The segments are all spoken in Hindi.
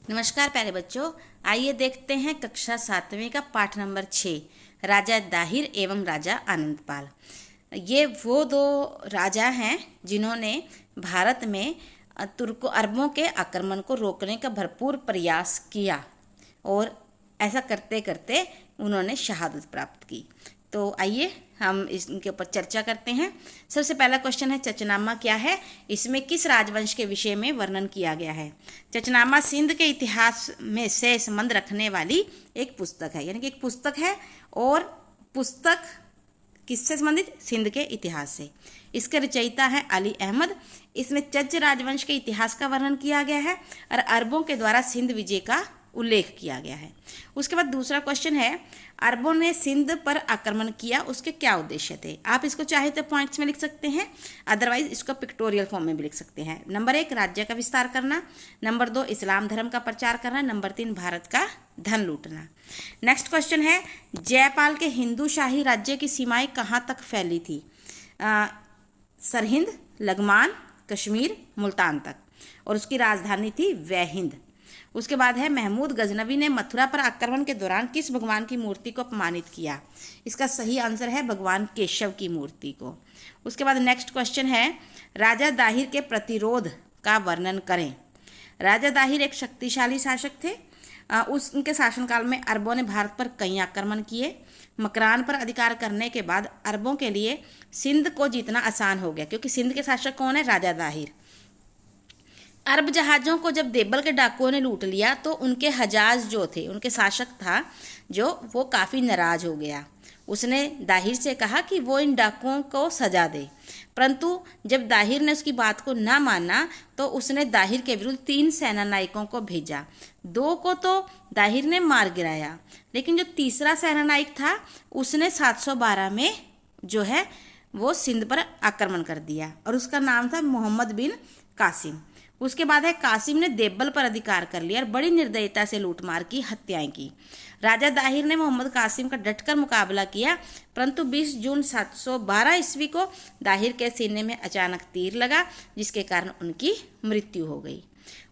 नमस्कार प्यारे बच्चों, आइए देखते हैं कक्षा 7वीं का पाठ नंबर 6 राजा दाहिर एवं राजा आनंदपाल। ये वो दो राजा हैं जिन्होंने भारत में तुर्को अरबों के आक्रमण को रोकने का भरपूर प्रयास किया और ऐसा करते करते उन्होंने शहादत प्राप्त की। तो आइए हम इनके ऊपर चर्चा करते हैं। सबसे पहला क्वेश्चन है, चचनामा क्या है? इसमें किस राजवंश के विषय में वर्णन किया गया है? चचनामा सिंध के इतिहास में से संबंध रखने वाली एक पुस्तक है, यानी कि एक पुस्तक है और पुस्तक किससे संबंधित? सिंध के इतिहास से। इसके रचयिता है अली अहमद। इसमें चच राजवंश के इतिहास का वर्णन किया गया है और अरबों के द्वारा सिंध विजय का उल्लेख किया गया है। उसके बाद दूसरा क्वेश्चन है, अरबों ने सिंध पर आक्रमण किया, उसके क्या उद्देश्य थे? आप इसको चाहे तो पॉइंट्स में लिख सकते हैं, अदरवाइज इसको पिक्टोरियल फॉर्म में भी लिख सकते हैं। नंबर 1 राज्य का विस्तार करना, नंबर 2 इस्लाम धर्म का प्रचार करना, नंबर 3 भारत का धन लूटना। नेक्स्ट क्वेश्चन है, जयपाल के हिंदू शाही राज्य की सीमाएं कहाँ तक फैली थी? सरहिंद, लघमान, कश्मीर, मुल्तान तक, और उसकी राजधानी थी वहिंद। उसके बाद है, महमूद गजनवी ने मथुरा पर आक्रमण के दौरान किस भगवान की मूर्ति को अपमानित किया? इसका सही आंसर है भगवान केशव की मूर्ति को। उसके बाद नेक्स्ट क्वेश्चन है, राजा दाहिर के प्रतिरोध का वर्णन करें। राजा दाहिर एक शक्तिशाली शासक थे। उनके शासनकाल में अरबों ने भारत पर कई आक्रमण किए। मकरान पर अधिकार करने के बाद अरबों के लिए सिंध को जीतना आसान हो गया, क्योंकि सिंध के शासक कौन है? राजा दाहिर। अरब जहाज़ों को जब देवल के डाकुओं ने लूट लिया तो उनके हजाज जो थे, उनके शासक था जो, वो काफ़ी नाराज हो गया। उसने दाहिर से कहा कि वो इन डाकुओं को सजा दे, परंतु जब दाहिर ने उसकी बात को ना माना तो उसने दाहिर के विरुद्ध 3 सेना नायकों को भेजा। 2 को तो दाहिर ने मार गिराया, लेकिन जो तीसरा सेना नायक था उसने 712 में जो है वो सिंध पर आक्रमण कर दिया और उसका नाम था मोहम्मद बिन कासिम। उसके बाद है, कासिम ने देवल पर अधिकार कर लिया और बड़ी निर्दयता से लूटमार की, हत्याएं की। राजा दाहिर ने मोहम्मद कासिम का डटकर मुकाबला किया, परंतु 20 जून 712 ईस्वी को दाहिर के सीने में अचानक तीर लगा, जिसके कारण उनकी मृत्यु हो गई।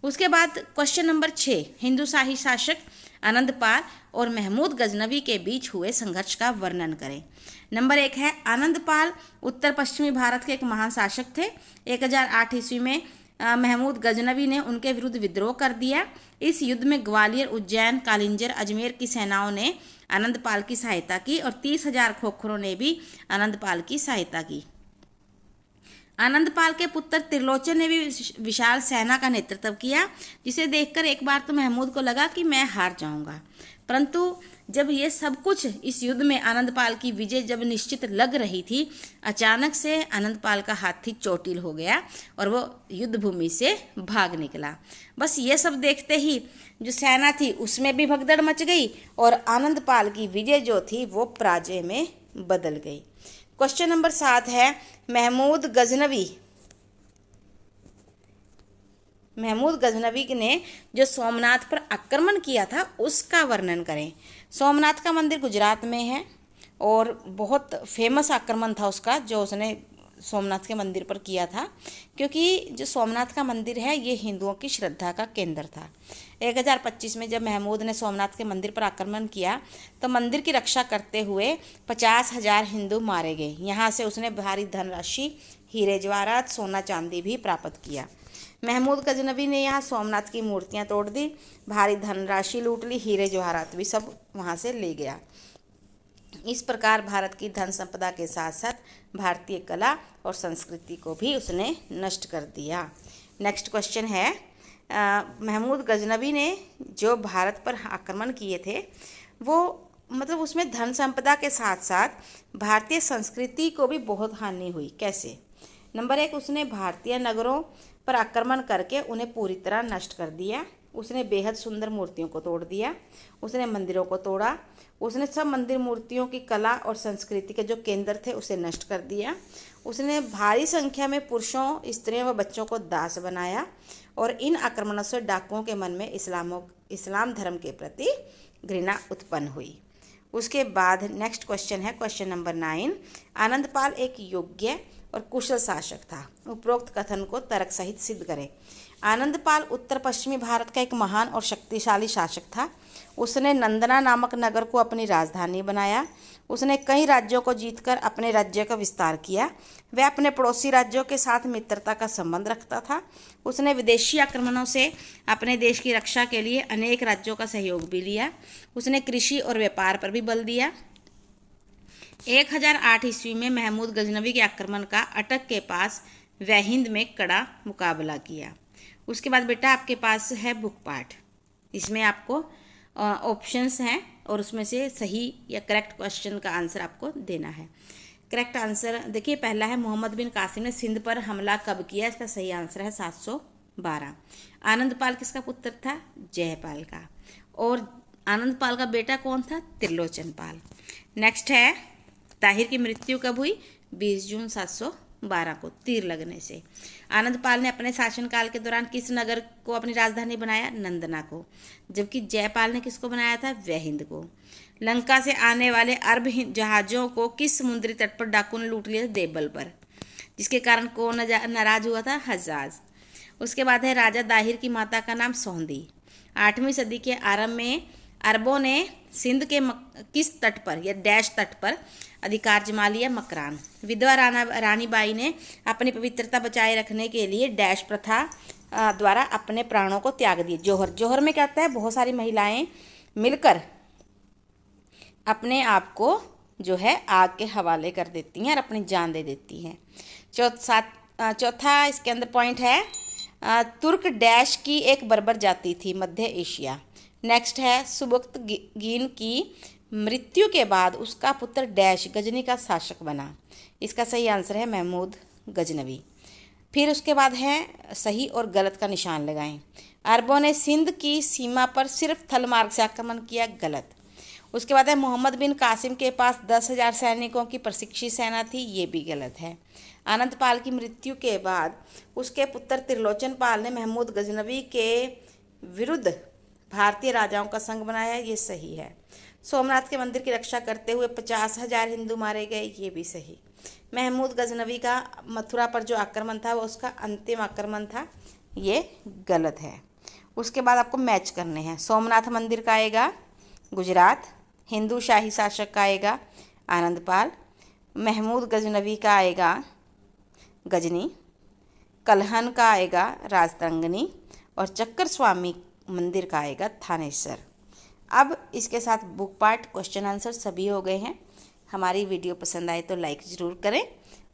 उसके बाद क्वेश्चन नंबर 6, हिंदू शाही शासक आनंदपाल और महमूद गजनवी के बीच हुए संघर्ष का वर्णन करें। नंबर 1 है, आनंदपाल उत्तर पश्चिमी भारत के एक महान शासक थे। 1008 ईस्वी में महमूद गजनवी ने उनके विरुद्ध विद्रोह कर दिया। इस युद्ध में ग्वालियर, उज्जैन, कालिंजर, अजमेर की सेनाओं ने आनंदपाल की सहायता की और 30,000 खोखरों ने भी आनंदपाल की सहायता की। आनंदपाल के पुत्र त्रिलोचन ने भी विशाल सेना का नेतृत्व किया, जिसे देखकर एक बार तो महमूद को लगा कि मैं हार जाऊंगा, परंतु जब ये सब कुछ इस युद्ध में आनंदपाल की विजय जब निश्चित लग रही थी, अचानक से आनंदपाल का हाथी चोटिल हो गया और वो युद्ध भूमि से भाग निकला। बस ये सब देखते ही जो सेना थी उसमें भी भगदड़ मच गई और आनंदपाल की विजय जो थी वो पराजय में बदल गई। क्वेश्चन नंबर 7 है, महमूद गजनवी ने जो सोमनाथ पर आक्रमण किया था उसका वर्णन करें। सोमनाथ का मंदिर गुजरात में है और बहुत फेमस आक्रमण था उसका, जो उसने सोमनाथ के मंदिर पर किया था, क्योंकि जो सोमनाथ का मंदिर है ये हिंदुओं की श्रद्धा का केंद्र था। 1025 में जब महमूद ने सोमनाथ के मंदिर पर आक्रमण किया तो मंदिर की रक्षा करते हुए 50,000 हिंदू मारे गए। यहाँ से उसने भारी धनराशि, हीरे जवाहरात, सोना चांदी भी प्राप्त किया। महमूद गजनवी ने यहाँ सोमनाथ की मूर्तियाँ तोड़ दी, भारी धनराशि लूट ली, हीरे जवाहरात भी सब वहाँ से ले गया। इस प्रकार भारत की धन संपदा के साथ साथ भारतीय कला और संस्कृति को भी उसने नष्ट कर दिया। नेक्स्ट क्वेश्चन है, महमूद गजनवी ने जो भारत पर आक्रमण किए थे वो मतलब उसमें धन संपदा के साथ साथ भारतीय संस्कृति को भी बहुत हानि हुई। कैसे? नंबर 1, उसने भारतीय नगरों पर आक्रमण करके उन्हें पूरी तरह नष्ट कर दिया। उसने बेहद सुंदर मूर्तियों को तोड़ दिया, उसने मंदिरों को तोड़ा, उसने सब मंदिर मूर्तियों की कला और संस्कृति के जो केंद्र थे उसे नष्ट कर दिया। उसने भारी संख्या में पुरुषों, स्त्रियों व बच्चों को दास बनाया और इन आक्रमणों से डाकुओं के मन में इस्लाम धर्म के प्रति घृणा उत्पन्न हुई। उसके बाद नेक्स्ट क्वेश्चन है, क्वेश्चन नंबर 9, आनंदपाल एक योग्य और कुशल शासक था। उपरोक्त कथन को तर्क सहित सिद्ध करें। आनंदपाल उत्तर पश्चिमी भारत का एक महान और शक्तिशाली शासक था। उसने नंदना नामक नगर को अपनी राजधानी बनाया। उसने कई राज्यों को जीतकर अपने राज्य का विस्तार किया। वह अपने पड़ोसी राज्यों के साथ मित्रता का संबंध रखता था। उसने विदेशी आक्रमणों से अपने देश की रक्षा के लिए अनेक राज्यों का सहयोग भी लिया। उसने कृषि और व्यापार पर भी बल दिया। 1008 ईस्वी में महमूद गजनवी के आक्रमण का अटक के पास वहिंद में कड़ा मुकाबला किया। उसके बाद बेटा आपके पास है बुक पाठ। इसमें आपको ऑप्शंस हैं और उसमें से सही या करेक्ट क्वेश्चन का आंसर आपको देना है। करेक्ट आंसर देखिए, पहला है मोहम्मद बिन कासिम ने सिंध पर हमला कब किया। इसका सही आंसर है 712। आनंदपाल किसका पुत्र था? जयपाल का। और आनंदपाल का बेटा कौन था? त्रिलोचन पाल। नेक्स्ट है ताहिर की मृत्यु कब हुई? 20 जून 712 को तीर लगने से। आनंदपाल ने अपने शासनकाल के दौरान किस नगर को अपनी राजधानी बनाया? नंदना को। जबकि जयपाल ने किसको बनाया था? वहिंद को। लंका से आने वाले अरब जहाज़ों को किस समुद्री तट पर डाकू ने लूट लिया? देवल पर। जिसके कारण कौन नाराज हुआ था? हज्जाज। उसके बाद है राजा दाहिर की माता का नाम सौंधी। 8वीं सदी के आरंभ में अरबों ने सिंध के किस तट पर या डैश तट पर अधिकार जमा लिया? मकरान। विधवा रानी बाई ने अपनी पवित्रता बचाए रखने के लिए डैश प्रथा द्वारा अपने प्राणों को त्याग दिए। जोहर। जोहर में क्या होता है? बहुत सारी महिलाएं मिलकर अपने आप को जो है आग के हवाले कर देती हैं और अपनी जान दे देती हैं। चौथा इसके अंदर पॉइंट है तुर्क डैश की एक बर्बर जाति थी, मध्य एशिया। नेक्स्ट है सुबुक्तगीन की मृत्यु के बाद उसका पुत्र डैश गजनी का शासक बना। इसका सही आंसर है महमूद गजनवी। फिर उसके बाद है सही और गलत का निशान लगाएं। अरबों ने सिंध की सीमा पर सिर्फ थल मार्ग से आक्रमण किया। गलत। उसके बाद है मोहम्मद बिन कासिम के पास 10,000 सैनिकों की प्रशिक्षित सेना थी। ये भी गलत है। आनंदपाल की मृत्यु के बाद उसके पुत्र त्रिलोचन पाल ने महमूद गजनवी के विरुद्ध भारतीय राजाओं का संघ बनाया। ये सही है। सोमनाथ के मंदिर की रक्षा करते हुए 50,000 हिंदू मारे गए। ये भी सही। महमूद गजनवी का मथुरा पर जो आक्रमण था वो उसका अंतिम आक्रमण था। ये गलत है। उसके बाद आपको मैच करने हैं। सोमनाथ मंदिर का आएगा गुजरात। हिंदू शाही शासक का आएगा आनंदपाल। महमूद गजनवी का आएगा गजनी। कलहन का आएगा राजतरंगिणी। और चक्कर स्वामी मंदिर का आएगा थानेसर। अब इसके साथ बुक पार्ट क्वेश्चन आंसर सभी हो गए हैं। हमारी वीडियो पसंद आए तो लाइक ज़रूर करें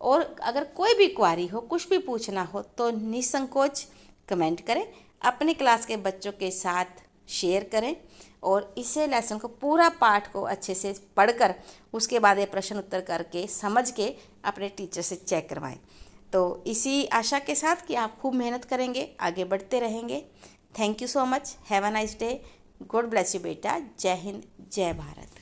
और अगर कोई भी क्वारी हो, कुछ भी पूछना हो तो निसंकोच कमेंट करें। अपनी क्लास के बच्चों के साथ शेयर करें और इसे लेसन को पूरा पाठ को अच्छे से पढ़कर उसके बाद ये प्रश्न उत्तर करके समझ के अपने टीचर से चेक करवाएं। तो इसी आशा के साथ कि आप खूब मेहनत करेंगे, आगे बढ़ते रहेंगे। Thank you so much. Have a nice day. God bless you बेटा। जय हिंद, जय भारत।